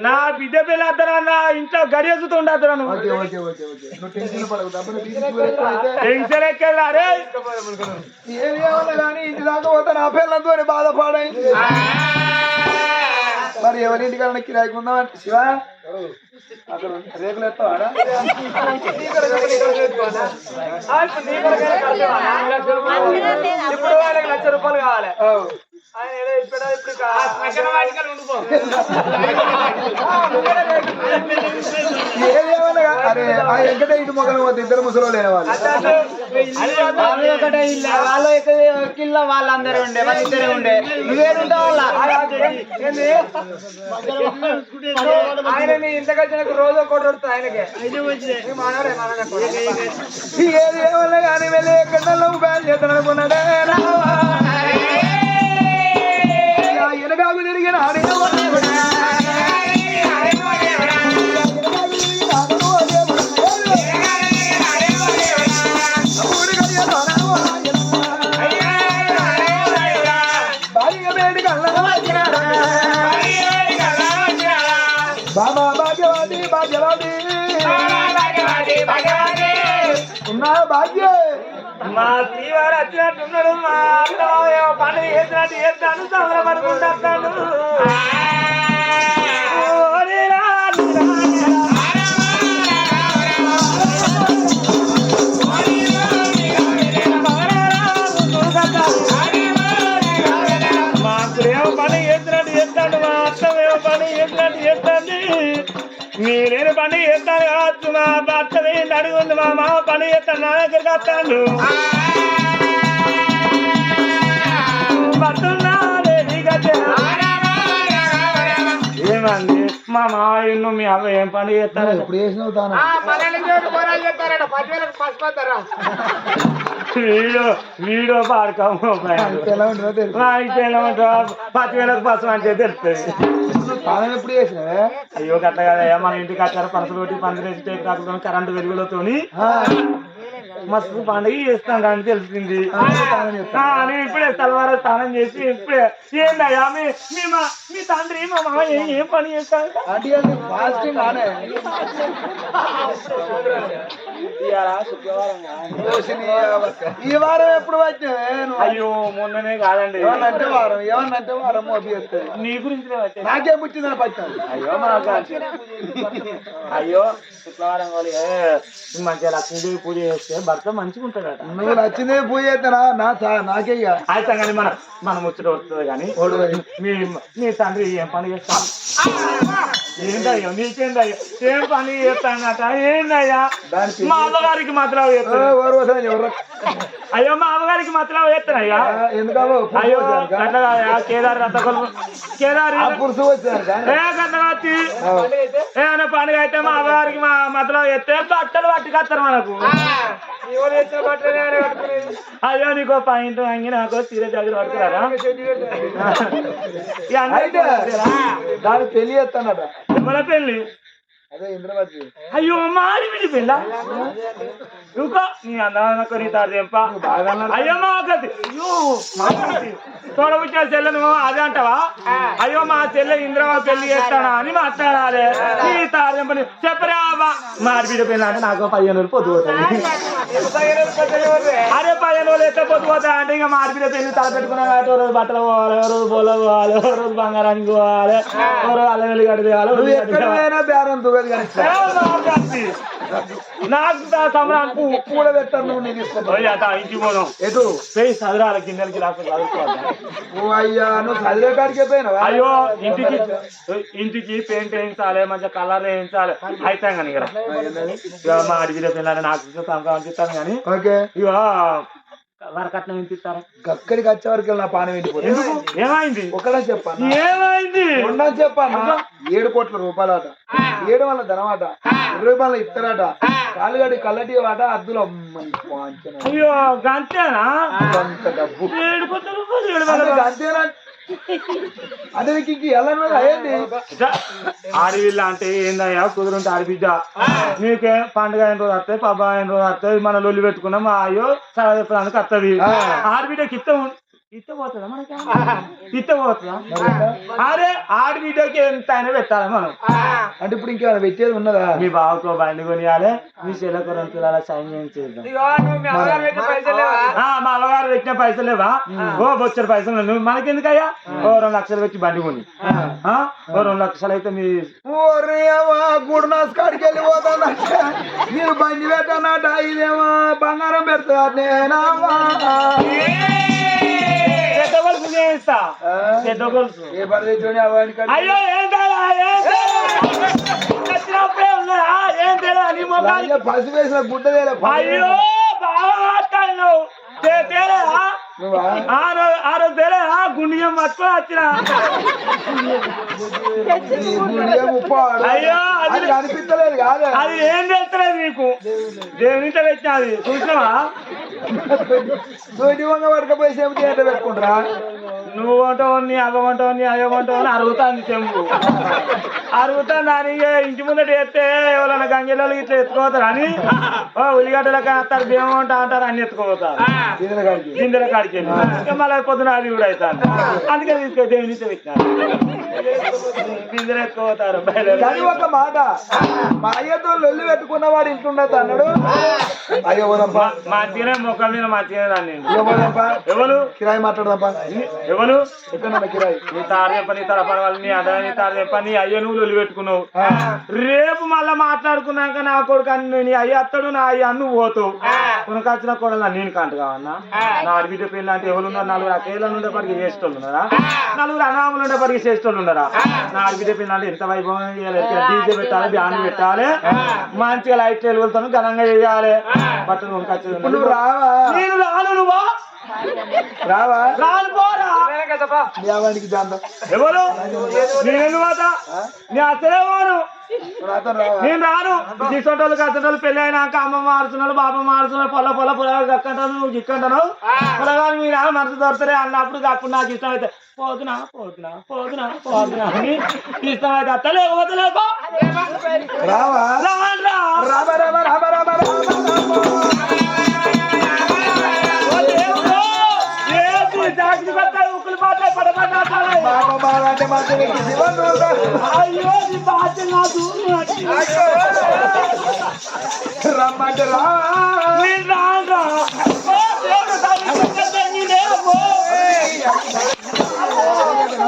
నా బిడ్డ పిల్లద్దరన్నా ఇంట్లో గడియసుతూ ఉండద్దు టెన్షన్ ఎక్కేలా రే ఏమన్నా కానీ ఇంటి దాకా పోతే నా పిల్లలతో బాధపడాయి మరి ఎవరింటికన్నా కిరాయికుందాం అంటే శివ అక్కడ రేకులు ఎత్తావాడా ఇప్పుడు వాళ్ళకి ₹1,00,000 కావాలి ఆయన ఏదో ఇప్పుడు అరే ఆ ఎంకటే ఇంటి మొక్కలు పోతే ఇద్దరు ముసలో లేనివాళ్ళు ఒకటే ఇల్లు వాళ్ళు కిల్ల వాళ్ళందరూ ఉండే మన ఇద్దరే ఉండే నువ్వేనుంటావు ఆయన ఇంతకొచ్చిన రోజు ఒకటి వస్తుంది ఆయనకే ఏది ఏమన్నా కానీ వెళ్ళి ఎక్కడ బ్యాన్ చేస్తాను అనుకున్నాడే ఎనగాగు తిరిగిన బాబా భాగ్యవాది భాగ్యవాది ఉన్నా భాగ్య మా శ్రీవారు వచ్చినట్టున్నాడు మా పండుగ చేసినట్టు చేస్తాను సంబరపడుకుంటాను మాకులేమో పండుగ చేసినట్టు చేస్తాడు మా అత్తమేమో పండుగ చేసినట్టు చేస్తాండి మీరేను పండుగ చేస్తాను కావచ్చు మా భర్త వేయండి అడుగుంది మా మామ పండుగ చేస్తాను నా దగ్గరికి వస్తాను ఏమండి మా మావయ్య మీ అవ్వ ఏం పండుగ చేస్తారు ఎప్పుడు చేసినావు తాను వీడియో పాడుకోము 10,000 పసు అంటే తెలుస్తుంది ఎప్పుడు చేసినావే అయ్యో గట్ల కదయ్యా మన ఇంటికి వచ్చారు పనసలోటి పందిరేసి కాకుండా కరెంటు వెలుగులతోని మస్తు పండుగ చేస్తాం కానీ తెలిసింది నేను ఇప్పుడే తలవారు స్నానం చేసి ఇప్పుడే ఏందయ్యా మీ తండ్రి మా మామ ఏం పని చేస్తాను ఈ వారం ఎప్పుడు వచ్చినావే అయ్యో మొన్ననే కాదండి ఏమన్నంటే వారం ఏమన్నంటే వారం మోపి చేస్తుంది నీ గురించి నాకేం పుట్టిందని పట్టాను అయ్యో అయ్యో శుక్రవారం మంచిగా లక్ష్మీదేవి పూజ చేస్తే భర్త మంచిగా ఉంటాడట నువ్వు లక్ష్మీదేవి పూజ చేస్తానా నాకే అయితే కానీ మన ముచ్చట వస్తుంది కానీ మీ తండ్రి ఏం పని చేస్తాను ఏంటయ్యో నీకేందయ్యో ఏం పని చేస్తానట ఏందయ్యా మా అమ్మగారికి మాత్రం అయ్యో మా అమ్మగారికి మాత్రం చేస్తానయ్యా ఎందుకో అయ్యో అట్లా కేదార్ రథకొలు కేదార్ ఏమైనా పండుగ అయితే మా అమ్మగారికి మా మధ్యలో ఎత్తే బట్టలు పట్టుకొస్తారు మనకు అయ్యో నీకో పాయింట్ అంగి నాకు తీరే జాగ్రత్త పడుతున్నారా దాని పెళ్లి చేస్తానట మన పెళ్లి అదే ఇంద్రవతి అయ్యో మారి విడి పెళ్ళ ఇంకో నీ అందరూ నీ తారీంప అయ్యో మా అయ్యో తోడబుచ్చే చెల్లెను అదే అంటావా అయ్యో మా చెల్లె ఇంద్రవా పెళ్లి చేస్తానా అని మాట్లాడాలి నీ తారీంపని చెప్పరా మారిబిడ్డ పెళ్ళి అంటే నాకు 15 పొద్దు పోతాయి అరే 15 ఎట్లా పొద్దు పోతాయి అంటే ఇంకా మారిబిడ్డ పెళ్లి తల పెట్టుకున్నా కాబట్టి ఓ రోజు బట్టలు పోవాలి ఓ రోజు బోలో పోవాలి ఓ రోజు బంగారానికి పోవాలి ఓ రోజు అల్లం వెల్లి గడ్డ తేవాలి నాకు సంబరానికి ఉప్పు కూడా పెట్టాను నువ్వు నీకు ఇంటికి పోదాం ఎటు చదురాల గిన్నెలకి అయ్యా నువ్వు చదివే కాడికి పోయినావా అయ్యో ఇంటికి పెయింట్ వేయించాలి మంచిగా కలర్ వేయించాలి అయితే కానీ ఇక మా అడిగిన పిల్లలు నాకు సంపాదిస్తాను కానీ ఇక వరకట్నం ఎంత ఇస్తారా అక్కడికి వచ్చే వరకు నా పానం వెళ్ళిపోతుంది ఏమైంది ఒకలా చెప్పాను ఏమైంది ఉండని చెప్పాను 7 కోట్ల రూపాయలట 7 వాళ్ళ ధనమాట 20 వాళ్ళ ఇస్తారట కాలుగడి కల్లటి వాట అద్దులు అయ్యో గంతేనా అంత డబ్బు 7 కోట్ల రూపాయలు అంతేనా అదే నీకు ఎలా అయ్యండి ఆడవిల్ల అంటే ఏందయ్యా కుదురుంటే ఆడబిడ్డ నీకే పండుగ అయిన రోజు వస్తాయి పబ్బ అయిన రోజు వస్తాయి మన లొల్లి పెట్టుకున్నాం అయ్యో సరే చెప్పడానికి వస్తుంది ఆడబిడ్డకి ఇస్తాం ఇత్తపోతుందా మనకి ఇత్తపోతుందా అరే ఆడి బిడ్డకి ఎంత అయినా పెట్టాలి మనం అంటే ఇప్పుడు ఇంకా పెట్టేది ఉన్నదా మీ బావకో బండి కొనియాలి మీ చెల్లకు 2 కిలోల సాయం చేద్దాం మా అమ్మగారు పెట్టిన పైసలు లేవా ఓ బొచ్చరు పైసలు నువ్వు మనకెందుకయ్యా ఓ 2 లక్షలు పెట్టి బండి కొని ఓ 2 లక్షలు అయితే మీ గుడినాస్ కాడికి వెళ్ళిపోతానంటే మీరు బండి పెట్టానట ఇదేమో బంగారం పెడతా నేనావా పెద్ద గొలుసు చేయిస్తా పెద్ద గొలుసు ఏ పని తెచ్చుకొని అవన్నీ అయ్యో ఏం వచ్చినప్పుడే ఉన్నాయా ఏం తేడా నీ మొక్కలు పసి వేసిన గుడ్డ అయ్యో బాగా మాట్లాడినావు తేలేదా ఆ రోజు తేలేదా గుండియం పట్టుకొని వచ్చిన అయ్యో అది అనిపించలేదు కాదు అది ఏం తెలుస్తలేదు నీకు దేవునితో పెట్టిన అది చూసినావా సూటి వంగ పడకపోయి సేపు ఏంటో పెట్టుకుంటారా నువ్వు వంటావు నీ అవ్వ వంటావు నీ అయ్య వంటావు అని అరుగుతాంది చెంబు అరుగుతాను దాని ఇంటి ముందట ఎత్తే ఎవరైనా గంజలలో ఇట్లా ఎత్తుకోతారు అని ఉల్లిగడ్డలకు వస్తారు బియ్యం వంట అంటారు అన్ని ఎత్తుకోపోతారు గింజల కాడికి వెళ్ళి మళ్ళీ పొద్దున అది కూడా అవుతాను అందుకే తీసుకొని దేవునితో పెట్టినారు గింజలు ఎత్తుకోపోతారు కానీ ఒక మాట మా అయ్యతో లొల్లి పెట్టుకున్నవాడు ఇంటుండదు అన్నాడు అయ్యో మంచిగానే మొక్క మీద మంచిగానే రాని ఎవరు కిరాయి మాట్లాడదాపా ఎవరు ఎక్కడ కిరాయి నీ తారు చెప్ప నీ తరపని వాళ్ళు నీ అదా నీ తారు చెప్ప నీ అయ్య నువ్వు లొల్లి పెట్టుకున్నావు రేపు మళ్ళా మాట్లాడుకున్నాక నా కొడుకు అని నీ అయ్య అత్తడు నా అయ్య అన్ను పోతావు కొనుకొచ్చిన కూడా నేను కంట కావన్నా నా ఆడబిడ్డ పెళ్ళి అంటే ఎవరు ఉన్నారు 4 అకేళ్ళ ఉండేపటికి చేసేటోళ్ళు ఉన్నారా 4 అనాములు ఉండేపటికి చేసేటోళ్ళు ఉన్నారా నా ఆడబిడ్డ పెళ్ళి అంటే ఎంత వైభవం డీజే పెట్టాలి బ్యాండ్ పెట్టాలి మంచిగా లైట్ వెలుగుతాను ఘనంగా చేయాలి బట్టలు కొనుకొచ్చి నేను రాను నువ్వు రావా రాను పోరా ఎవరు నేను పోతా నీ అసలేవాను నేను రాను తీసుకుంటోళ్ళు కట్టోళ్ళు పెళ్లి అయినాక అమ్మ మారుతున్నాడు బాబా మారుతున్నాడు పొల్ల పొలాలు కక్కంటాను నువ్వు గిక్కంటాను పొలగాని మీ నాన్న మనసు దొరుకుతారే అన్నప్పుడు అప్పుడు నాకు ఇష్టం అయితే పోతున్నా అని ఇష్టం అయితే అత్తలే పోతలేపో రావా అయ్యో నీ బాధ్యత నాకు రమ్మంటే రా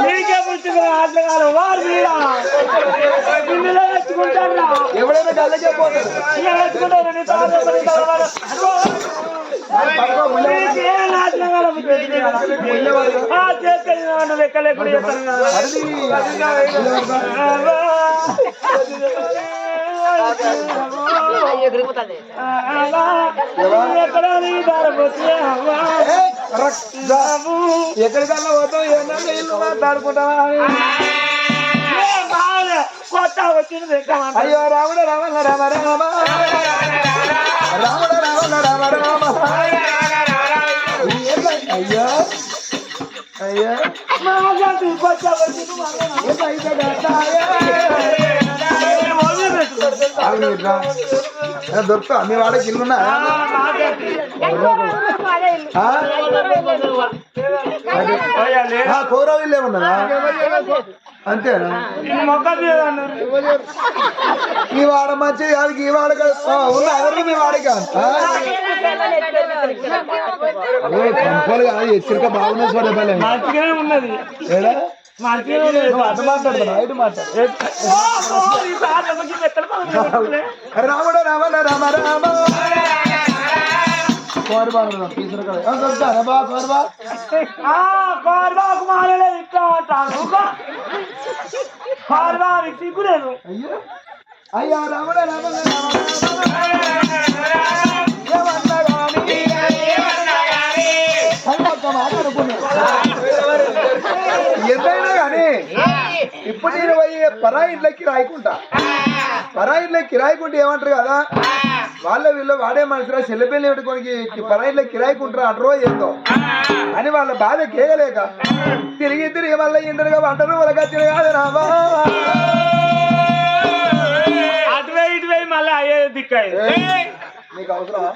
నీకే పుట్టిన ఆటగాడు వారు మీరా పిల్లలే తెచ్చుకుంటారా ఎవడైనా గల్లకే పోతారు లెక్క లేకుండా ఎక్కడికన్నా పోతావు ఏమన్నా ఇల్లు మాట్లాడుకుంటావా కొత్త వచ్చింది అయ్యో రాముడు రామ రామ రామ రాముడు రామ రామ రామ అయ్యో అయ్యో దొరుకుతా మీ వాడకి ఇల్లున్నా కౌరవ ఇల్లు ఏమన్నా అంతేనా ఈ వాడ మంచి అది ఈ వాడ ఉన్న ఎవరికి మీ వాడికి కంపలు కాదు హెచ్చరిక బాగున్నా చూడలే మంచిగానే ఉన్నది రాముడు రామ రామ రామ సిగ్గులేదు అయ్యా రాముడు రామ ఎంతైనా కానీ ఇప్పుడు నేను పోయి పరాయి ఇంట్లోకి రాయకుంటా ఏమంటారు కదా వాళ్ళ వీళ్ళు వాడే మనుషులు చెల్లెపల్లి పెట్టుకోనికి పరాయి ఇంట్లోకి కిరాయికుంటారు అట్రో ఏందో అని వాళ్ళ బాధ కేయలేక తిరిగి వల్ల ఇంటరుగా వంటరు వాళ్ళకి తిరగాలి రావా అటువే ఇటువే మళ్ళీ అయ్యే దిక్కాయి నీకు అవసరమా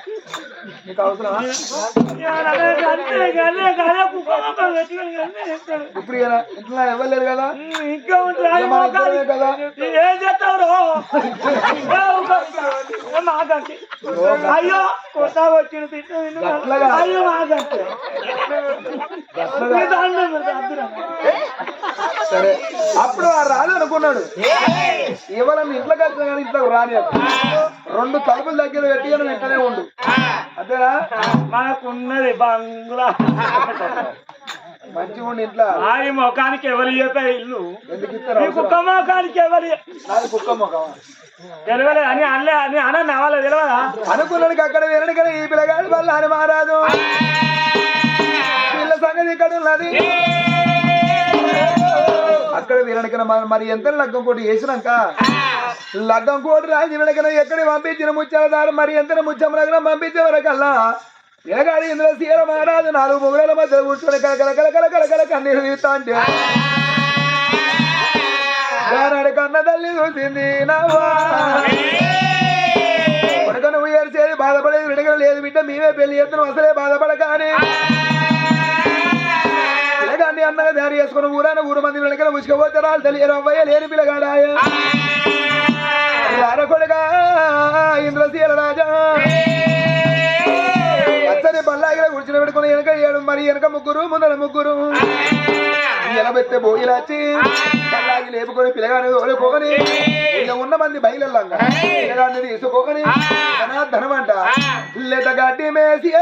నీకు అవసరమా ఇప్పుడు ఇంట్లో ఇవ్వలేదు కదా ఇంకా ఉంటుంది కదా ఏం చేస్తావు మాకంటే అయ్యో కొత్త వచ్చింది అయ్యో మాకంటే సరే అప్పుడు ఆ రాదు అనుకున్నాడు ఇవ్వాలని ఇంట్లోకి వచ్చినా కానీ ఇంట్లోకి రాని 2 తలుపుల దగ్గర పెట్టి అని వెంటనే ఉండు అంతేనా మనకున్నది బంగ్లా మంచిగా ఉండి ఇంట్లో ఆ ముఖానికి ఎవరు చెప్పారు ఇల్లు ఎందుకు ఇస్తారు ఈ కుక్క ముఖానికి ఎవరు నాది కుక్క ముఖం తెలియలే అని అనలే అని అన్న వాళ్ళ తెలియదా అనుకున్నానికి అక్కడ వెళ్ళని కదా ఈ పిల్లగాడి వల్ల అని మారాదు పిల్ల సంగతి ఇక్కడ ఉన్నది అక్కడ వీరనికన మరి ఎంత లగ్గం కోటి వేసినాక లగ్గం కోటి రాజు వెనకన ఎక్కడ పంపించిన ముచ్చాలదారు మరి ఎంత ముచ్చం రగన పంపించే వరకల్లా పిల్లగాడి ఇందులో సీర మహారాజు 4 ముగ్గుల మధ్య కూర్చొని కలకల కన్నీరు తీస్తా అంటే కన్న తల్లి చూసింది కొడుక నువ్వు ఏడ్చేది బాధపడేది విడగల లేదు బిడ్డ మేమే పెళ్లి చేస్తున్నాం అసలే బాధపడకాని పిల్లగాడిని అన్నగా దారి చేసుకుని ఊరు మంది వెనకల ముసుకపోతే రాళ్ళు తెలియరు అవ్వయ్య లేని పిల్లగాడాయ కొడుగా ఇంద్రశీల రాజా అచ్చని బల్లాగిలో కూర్చుని పెట్టుకుని వెనక 7 మరి వెనక 3 ముందర 3 నిలబెత్తే బోయిలు వచ్చి బల్లాగి లేపుకొని పిల్లగాని తోలుకోని ఇలా ఉన్న మంది బయలుగా పిల్లగాన్ని తీసుకోని ధనమంట లేత గడ్డి మేసి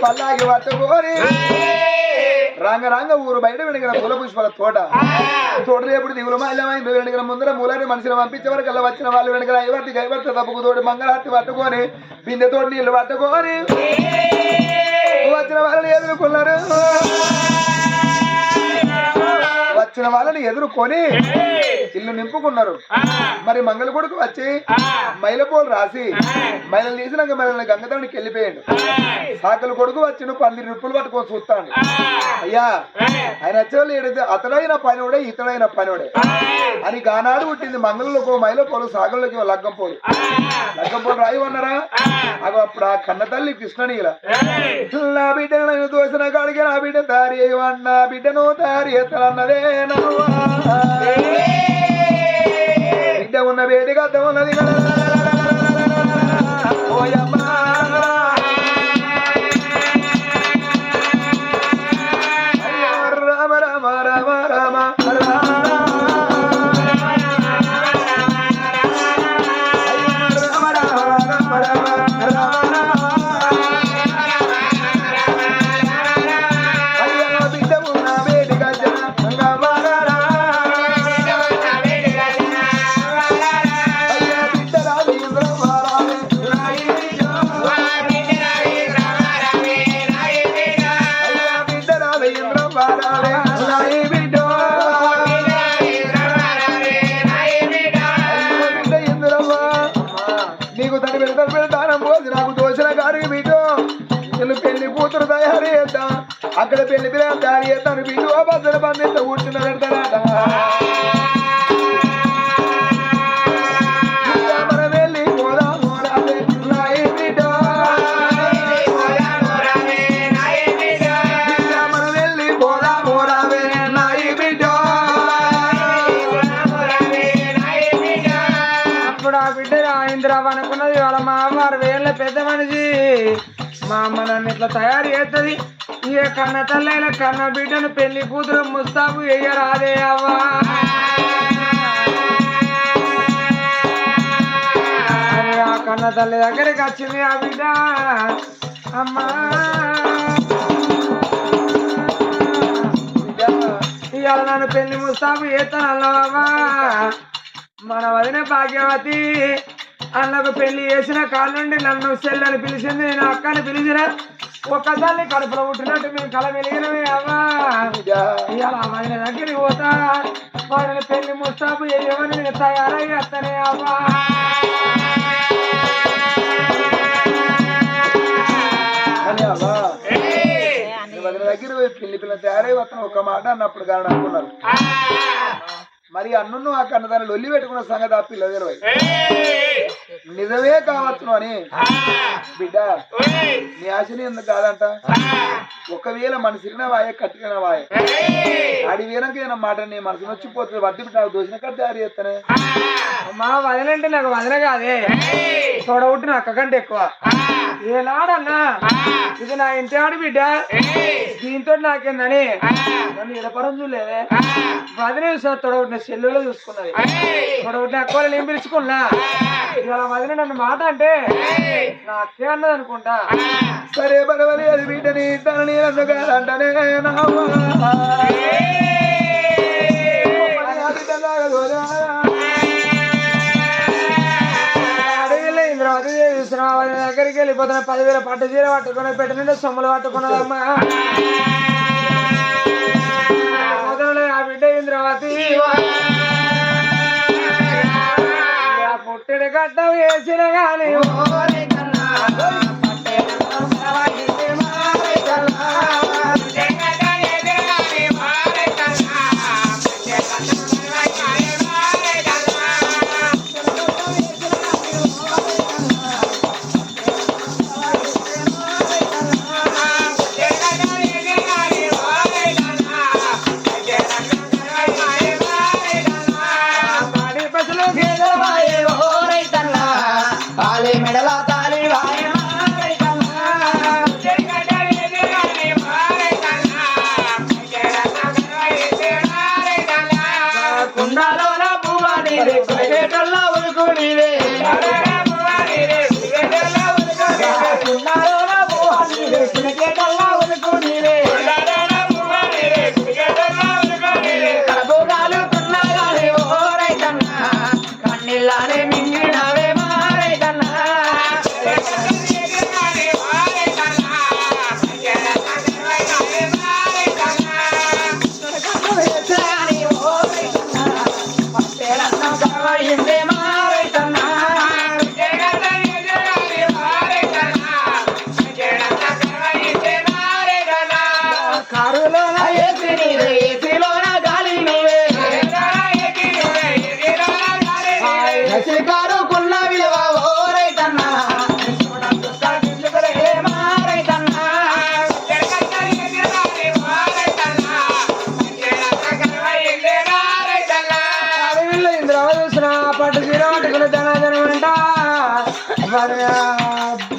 పల్లాగి పట్టుకోని రంగ ఊరు బయట వెనకన పూల పుష్పాల తోటలు ఎప్పుడు దిగులు మైలమైంది వెనకన ముందర మూలాన్ని మనిషిని పంపించే వరకు అలా వచ్చిన వాళ్ళు వెనకన గైవర్తి తప్పుకు తోటి మంగళార్తి పట్టుకొని బిందె తోటి నీళ్లు పట్టుకొని వచ్చిన వాళ్ళని ఎదుర్కొన్నారు వచ్చిన వాళ్ళని ఎదుర్కొని ఇల్లు నింపుకున్నారు మరి మంగళ కొడుకు వచ్చి మైలపోలు రాసి మైలను తీసినాక మైలని గంగదానికి వెళ్ళిపోయాడు సాకలు కొడుకు వచ్చి 12 రూపాయలు పట్టుకొని చూస్తాడు అయ్యా ఆయన వచ్చేవాళ్ళు ఏడైతే అతడైన పనివాడే ఇతడైన పనివాడే అని గానాడు పుట్టింది మంగళకు మైలపోలు సాగల్లోకి లగ్గం పోలు రాయి అన్నారా అవి అప్పుడు ఆ కన్న తల్లి కృష్ణనీల నా బిడ్డను దోసిన కాడికి నా బిడ్డ దారి అయ్యవన్నా బిడ్డను దారి ఎత్తనన్నదే బిడ్డ ఉన్న వేడిగా ఉన్నది ఓయమ్మా రామ రామ రామ రామ నేను పెళ్లి కూతురు తయారు చేద్దాం అక్కడ పెళ్లి పిల్లలు తయారు చేస్తాను బిడ్డు బద్దలు బంధింత కూర్చున్న పెడతాడట మనం వెళ్ళి పోదాము రావే నాయి బిడ్డ మనం వెళ్ళి పోదాము రావే నాయి బిడ్డ అప్పుడు ఆ బిడ్డ రాయింద్రావు అనుకున్నది వాళ్ళ మా అమ్మ 60 ఏళ్ళ పెద్ద మనిషి మా అమ్మ నన్ను ఇట్లా తయారు చేస్తుంది ఏ కన్న తల్లైన కన్న బిడ్డను పెళ్లి కూతురు ముస్తాబు వేయరాదే అవ్వా అని ఆ కన్న తల్లి దగ్గరికి వచ్చింది ఆ బిడ్డ అమ్మా ఇవాళ నన్ను పెళ్లి ముస్తాబు చేస్తాను అల్లవా మన వదిన భాగ్యవతి అన్నకు పెళ్లి చేసిన కాళ్ళ నుండి నన్ను చెల్లని పిలిచింది నేను అక్కని పిలిచిన ఒక్కసారి కడుపులో పుట్టినట్టు మేము కళ వెలిగినవి అవ్వా ఇవాళ వదిన దగ్గరికి పోతా వాడిని పెళ్లి ముస్తాబు చేయమని నేను తయారై వస్తానే అవ్వా అని అవ్వా వదిన దగ్గర పోయి పెళ్లి పిల్లలు తయారై వస్తాను ఒక మాట అన్నప్పుడు కానీ అనుకున్నారు మరి అన్ను ఆ కన్నదాన్ని లొల్లి పెట్టుకున్న సంగతి ఆ పిల్ల తెలివై నిజమే కావచ్చును అని బిడ్డ నీ ఆశని ఎందుకు కాదంట ఒకవేళ మనసిరిన వాయే కట్టిన వాయే ఆడి వీరంకైనా మాట నీ మనసు నచ్చిపోతుంది వడ్డీ బిడ్డ దోషిన కట్ట తయారు చేస్తానే అమ్మా వదినంటే నాకు వదిన కాదే తోడబుట్టిన అక్క కంటే ఎక్కువ ఏనాడన్నా ఇది నా ఇంటి ఆడి బిడ్డ దీంతో నాకేందని నన్ను ఇడపరం చూడలేదే వదిన తోడబుట్టిన సెల్లులో చూసుకున్నది తోడబుట్టిన అక్క నేను పిలుచుకున్నా ఇవాళ వదిన నన్ను మాట అంటే నా అక్కే అన్నది అనుకుంటా సరే పడవలి అది బిడ్డని తనని ఎందుకు కాదంటనే అడవిలో ఇంద్రావతి దగ్గరికి వెళ్ళిపోతున్నా 10,000 పట్టు చీర పట్టుకుని పెట్టిన సొమ్ములు పట్టుకున్నదమ్మా మొదలు ఆ బిడ్డ ఇంద్రావతి పుట్టిన గడ్డం వేసిన గాని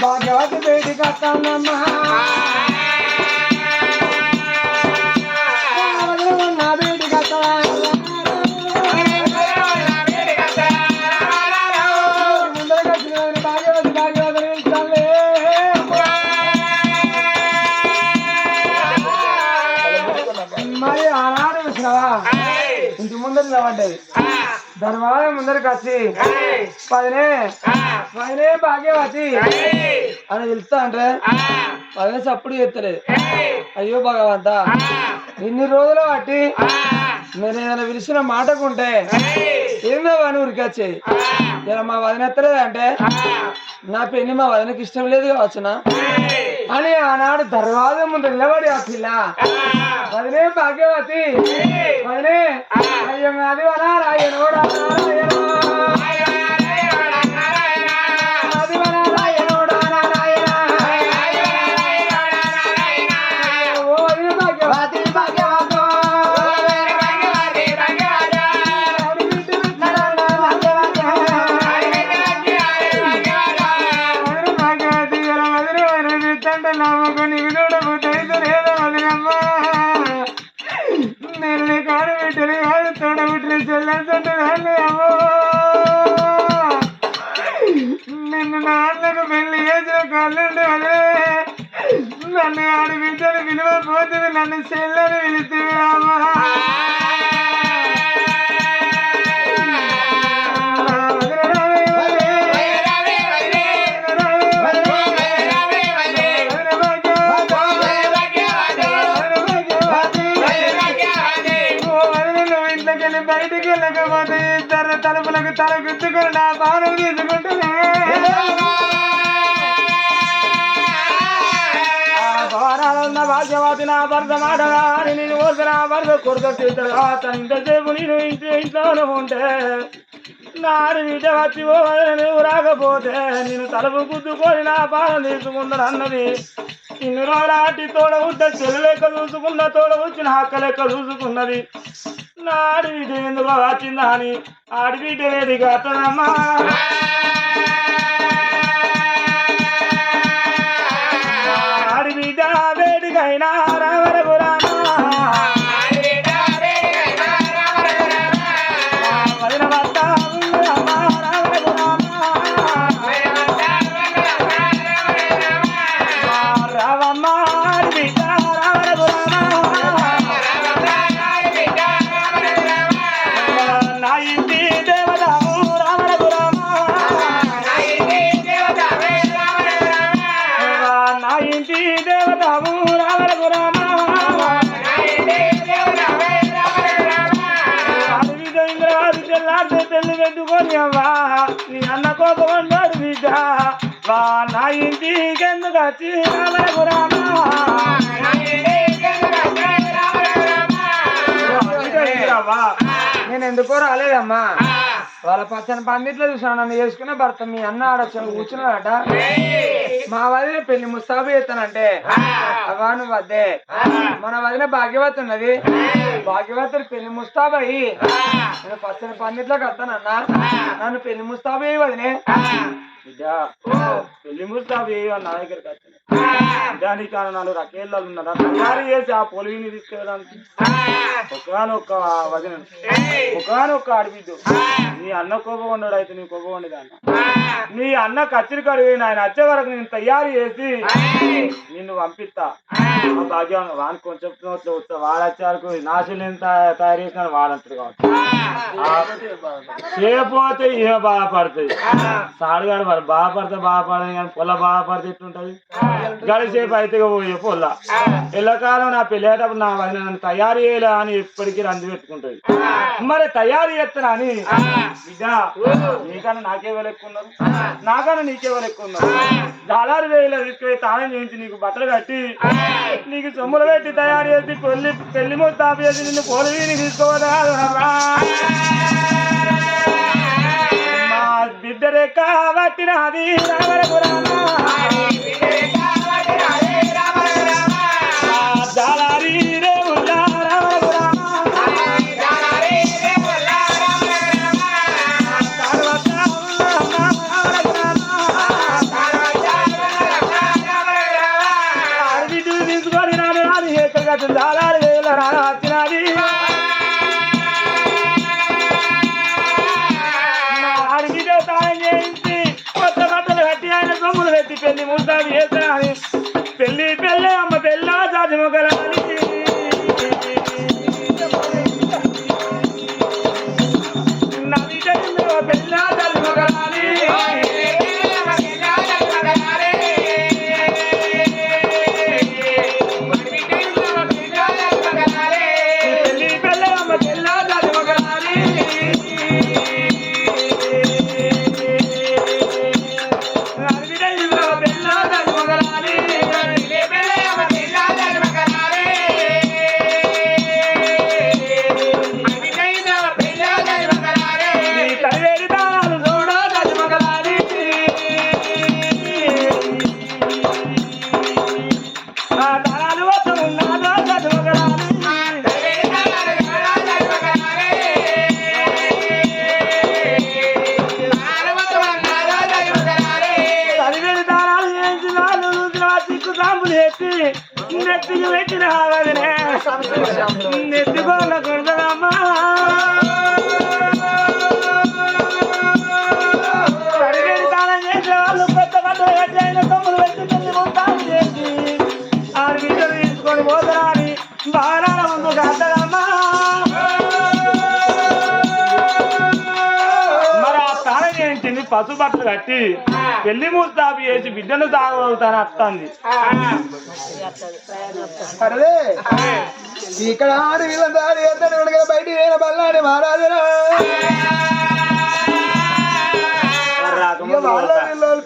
భాగ్యవతి బయటికి వస్తానమ్మా నా బయటికి వస్తా ముందరకు వచ్చిన భాగ్యవతి వెళ్తాలే మరి ఆనాడు వచ్చినావా ఇంటి ముందర నిలబడ్డది ధర్మాలయ ముందరికి వచ్చి పదినే భాగ్యవతి అని పిలుస్తా అంటే పదినే చప్పుడు చేస్తలేదు అయ్యో భగవంత ఇన్ని రోజులు బట్టి నేను ఏదైనా పిలిచిన మాటకుంటే ఏందో అని ఉరికి వచ్చేది ఇలా మా వదిన ఎత్తలేదు అంటే నా పెళ్లి మా వదినకి ఇష్టం లేదు కావచ్చునా అని ఆనాడు దర్వాజా ముందు నిలబడి ఆ పిల్ల వదిలే భాగ్యవతి వదిలే అయ్యో అది వరా రాయనోడా అది వరా రాయనోడా ఓ వదిలే భాగ్యవతి నేను కాడు బిడ్డలు కాదు తోడ బిడ్డలు చెల్లంటే అమ్మో నిన్ను నాన్నకు పెళ్లి చేసిన కళ్ళుండి అదే నన్ను ఆడి బిడ్డలు విలువపోతే నన్ను చెల్లని పిలిస్తే అమ్మా బయటికి వెళ్ళకపోతే ఇద్దరు తలుపులకు తల గుర్తుకుని నా బాణం తీసుకుంటున్నా భారాలున్న భాగ్యవతి నా భర్త మాటగా నేను వద్దు నా భర్త కొడుకు తను ఇంతసేపు నేను ఇంట్లోనే ఉంటే నాడు బిడ్డ వచ్చి నువ్వు రాకపోతే నేను తలుపు గుద్దుకొని నా బాణం తీసుకుంటాను అన్నది ఇన్ని రోజులాంటి తోడ ఉద్ద చెల్లి లెక్క చూసుకున్న తోడ వచ్చిన హక్క లెక్క చూసుకున్నది నా ఆడబిడ్డ ఎందుకు వచ్చిందా అని ఆడబిడ్డ వేదిక అత్తదమ్మా ఆడబిడ్డ వేడికైనా రావరగురామా వదిన భర్త అమ్మా రావరగురామా రావమ్మ ఆడబిడ్డ రావరగురామా నా ఇంటి దేవతాము రావరగురామా నా ఇంటి దేవతాము రావరగురామా అడవిద ఇంద్రాది తెల్లాడితే పెళ్లి పెట్టుకొని అవ్వా నీ అన్న కోపమన్నాడు బిడ్డ వా నా ఇంటికి ఎందుకు వచ్చి రావరగురామా నేను ఎందుకో రాలేదమ్మా వాళ్ళ పచ్చని పందిట్లో చూసాను నన్ను చేసుకున్న భర్త మీ అన్న ఆడ కూర్చున్నాడట మా వదిన పెళ్లి ముస్తాబు చేస్తానంటే అవా నువ్వు వద్దే మన వదిన భాగ్యవతి ఉన్నది భాగ్యవతి పెళ్లి ముస్తాబు అయ్యి నేను పచ్చని పందిట్లోకి వస్తానన్నా నన్ను పెళ్లి ముస్తాబు అయ్యి వదినే బిడ్డ పెళ్లి ముస్తాబు నా దగ్గరికి వచ్చింది దానికి నాలుగు రకేళ్ళు ఉన్నారా తయారు చేసి ఆ పొలివిని తీసుకెళ్ళడానికి ఒకనొక్క వదిన ఒకనొక్క అడిగిద్దు నీ అన్న కోపకొండడు అయితే నీ కోపకొండది అన్న నీ అన్న కచ్చిరి కడిగి ఆయన వచ్చే వరకు నేను తయారు చేసి నిన్ను పంపిస్తా ఆ భాగ్యం వాని కొంచెం వస్తా వాడు వచ్చే వరకు నాశనం ఎంత తయారు చేసిన వాడంటాడు కావచ్చు చేయకపోతే ఏ బాధపడుతుంది సాడుగాడు మరి బాధపడదు కానీ పొల్ల బాధపడితే ఎట్లుంటది గడిసేపు అయితే పోయే పొల్ల ఎల్లకాలం నా పెళ్ళేటప్పుడు నా వదిన నన్ను తయారు చేయలే అని ఎప్పటికీ రంది పెట్టుకుంటది మరి తయారు చేస్తారా అని బిడ్డ నీకన్నా నాకేవాళ్ళు ఎక్కువ ఉన్నారు నాకన్నా నీకేవాళ్ళు ఎక్కువ ఉన్నారు జాలారు వేయలో తీసుకుపోయి తాళం చేయించి నీకు బట్టలు కట్టి నీకు సొమ్ములు పెట్టి తయారు చేసి పెళ్లి మొత్తం చేసి నిన్ను పొలివిని తీసుకోవదా మా బిడ్డ రేఖ పట్టినది రావరగురామా జాలారి రే ఉల్లా రావరగురామా ఆడబిడ్డలు తీసుకొని నాడు రాని ఎక్కడ జాలారి వేల రాచినది ఆడబిడ్డ తాయం చేయించి కొత్త బట్టలు కట్టి ఆయన సొమ్ములు పెట్టి పెళ్లి ముస్తాబు చేస్తానని పెళ్లి అమ్మ పెళ్ళ జాతి మొగలాలి నా బిడ్డ పెళ్ళ జాతి మొగలాలి పెళ్లి అమ్మ పెళ్ళ జాతి మొగలాలి సాంపులు ఎత్తి నెత్తికి పెట్టిన వదినే నెత్తికోళ్ళ కొడతాడమ్మా తాళం చేసే వాళ్ళు కొత్త బట్టలు కట్టి అయిన తమ్ములు పెట్టి పెళ్లి మొత్తం చేసి ఆరు బిడ్డలు తీసుకొని పోతారా అని బాగా ముందు కాదమ్మా పసు బట్టలు కట్టి పెళ్లి ముస్తాబు చేసి బిడ్డను తాగవుతాను వస్తుంది అరే ఇక్కడ ఆడి వీళ్ళ దాడి బయట బల్లాడి మహారాజు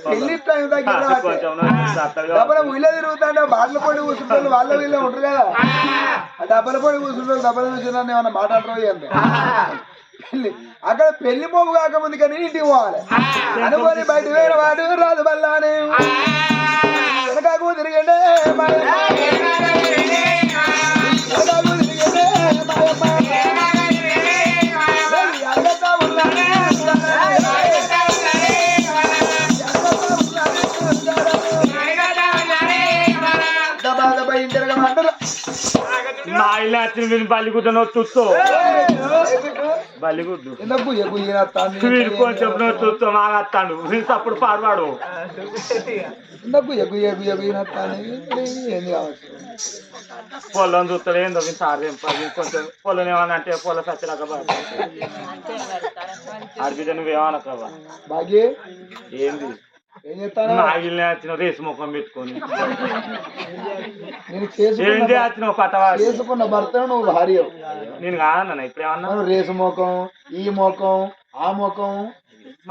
పెళ్లి టైం దగ్గర వీళ్ళ తిరుగుతాంటే బాటల పొడి కూర్చుంటారు వాళ్ళ వీళ్ళే ఉంటారు కదా ఆ డబ్బల పొడి కూర్చుంటారు డబ్బలు కూర్చున్నాను ఏమన్నా మాట్లాడరు అంటే పెళ్లి అక్కడ పెళ్లి మోగు కాకముందు కానీ ఇంటికి పోవాలి అనుకోని బయట వేరే వాడు రాదు బల్లాని వెనకాకు తిరిగండే మా ఇల్లు వచ్చిన బల్లిగుడ్డ చూస్తూ బల్లిగుడ్డు వీడు కొంచెం చూస్తూ మాకు వస్తాడు వీళ్ళు అప్పుడు పాడవాడు పొలం చూస్తాడు ఏందో సార్ కొంచెం పొలం ఏమన్నా అంటే పొలం సచ్చిరాక అడిగితే నువ్వేమనకవా బాగా ఏంది మా ఇల్లు వచ్చిన రేసు ముఖం పెట్టుకొని ఏంటి వచ్చిన పట్టవా చేసుకున్న భర్త నువ్వు భార్య నేను కాదన్నా ఇప్పుడేమన్నా రేసు ముఖం ఈ ముఖం ఆ ముఖం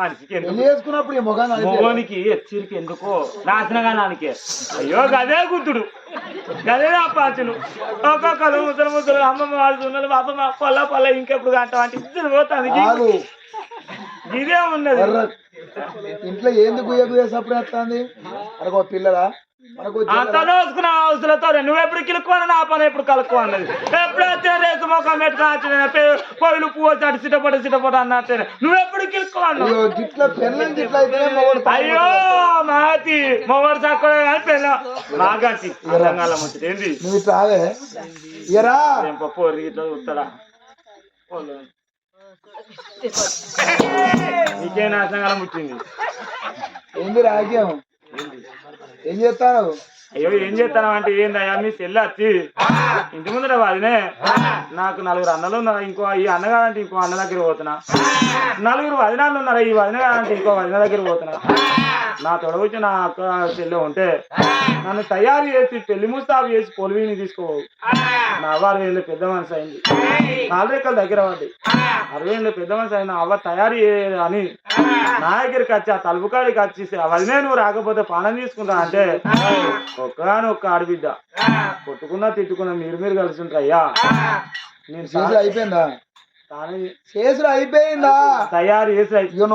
మనిషికి చేసుకున్నప్పుడు ఈ ముఖం మొగోనికి ఎచ్చిరికి ఎందుకో నాశనగానానికి అయ్యో గదే గుద్దుడు గదే అప్పాచులు ఒక్కొక్కరు ముద్దలు ముద్దలు అమ్మమ్మ వాళ్ళు బాబమ్మ పొల్ల పొల్ల ఇంకెప్పుడు గంట అంటే ఇద్దరు పోతాను ఇదే ఉన్నది ఇంట్లో ఏంది గుయ్య గుయ్య సప్పుడు వస్తుంది మనకు పిల్లరా అంతలో వేసుకున్న అవసరంతో నువ్వెప్పుడు కిలుక్కోని నా పని ఎప్పుడు కలుక్కో అన్నది ఎప్పుడు వచ్చిన రేసు మొఖం పెట్టుకుని పొయ్యిలు పువ్వు అటు సిటపట అన్నట్టు నువ్వెప్పుడు కిలుక్కో అన్నావు అయ్యో మాతి మొగడు తక్కువ కానీ పెళ్ళ మాగంటి తెలంగాణ ముచ్చట ఏంది నువ్వు రావే ఇయరా పొర్రి ఇట్లా చూస్తాడా నీకే నాశనకాలం పుట్టింది ఏంది రాజ్యం ఏం చేస్తాను అయ్యో ఏం చేస్తాను అంటే ఏందయ్యా మీ చెల్లి వచ్చి ఇంటి ముందర వాదినే నాకు 4 అన్నలు ఉన్నారు ఇంకో ఈ అన్నగారంటే ఇంకో అన్న దగ్గర పోతున్నా 4 వదినాలు ఉన్నారు ఈ వదిన గారంటే ఇంకో వదిన దగ్గర పోతున్నా నా తొడవచ్చి నా అక్క చెల్లె ఉంటే నన్ను తయారు చేసి పెళ్లి ముస్తాబు చేసి పొలివిని తీసుకోవు నా 60 ఏళ్ళ పెద్ద మనసు అయింది 4 రెక్కల దగ్గర పడ్డాయి 60 ఏళ్ళ పెద్ద మనసు అయిన అవ్వ తయారు చేయదు అని నా దగ్గరికి వచ్చి ఆ తలుపు కాడికి వచ్చి వదినే నువ్వు రాకపోతే పానం తీసుకుంటా అంటే ఒక్క ఆడబిడ్డ కొట్టుకున్నా తిట్టుకున్నా మీరు కలిసి ఉంటాయ్యా నేను చేసుడు అయిపోయిందా చేసుడు అయిపోయిందా తయారు చేసి అయిపో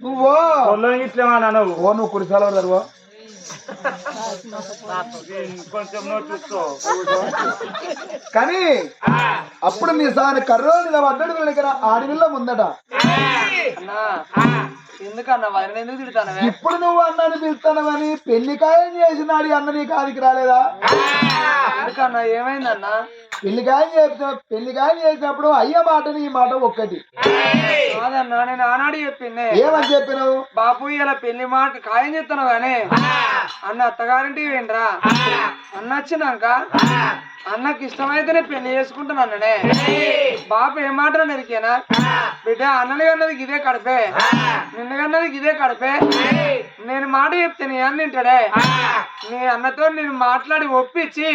నువ్వు ఇట్లేమన్నా నువ్వు కుడిసాల జరువు కొంచెం చూసుకో కానీ అప్పుడు మీ సార్ కర్రో నిలబడ్డాడు దగ్గర ఆడవిల్ల ముందట ఎందుకన్నా వారిని ఎందుకు తిడతాను ఇప్పుడు నువ్వు అన్నాన్ని పిలుస్తానని పెళ్లికాయం చేసినాడు అన్న నీ కాదికి రాలేదా ఎందుకన్నా ఏమైందన్నా పెళ్లికాయం చేసినప్పుడు అయ్య మాట నీ మాట ఒక్కటి కాదన్నా నేను ఆనాడు చెప్పింది ఏమని చెప్పినావు బాపు ఇలా పెళ్లి మాట ఖాయం చెప్తాను గానీ అన్న అత్తగారింటికి ఏంట్రా అన్న వచ్చినాక అన్నకి ఇష్టమైతేనే పెళ్లి చేసుకుంటాను అన్ననే బాపు ఏం మాట నెరికేనా బిడ్డ అన్నని కన్నది గిదే కడిపే నిన్ను కన్నది గిదే కడిపే నేను మాట చెప్తే నీ అన్న తింటాడే నీ అన్నతో నేను మాట్లాడి ఒప్పించి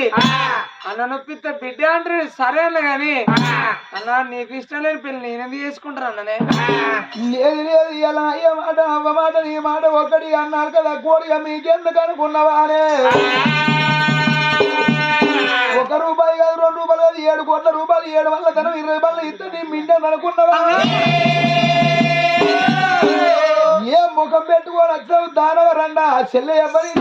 అన్న నొప్పిస్తే బిడ్డ అంటే సరే అన్న గాని అన్న నీకు ఇష్టం లేని పెళ్లి నేను ఎందుకు చేసుకుంటాను అన్ననే లేదు లేదు ఇలా అయ్య మాట అవ్వ మాట నీ మాట ఒక్కటి అన్నారు కదా కోడిగా మీకెందుకు అనుకున్నావానే 1 రూపాయి కాదు 2 రూపాయలు కాదు 7 కోట్ల రూపాయలు 7 వల్ల తను 20 రూపాయలు ఇస్తే నీ మిండని అనుకున్నావా ఏ ముఖం పెట్టుకొని వచ్చావు దానవరండా చెల్లె ఎవరి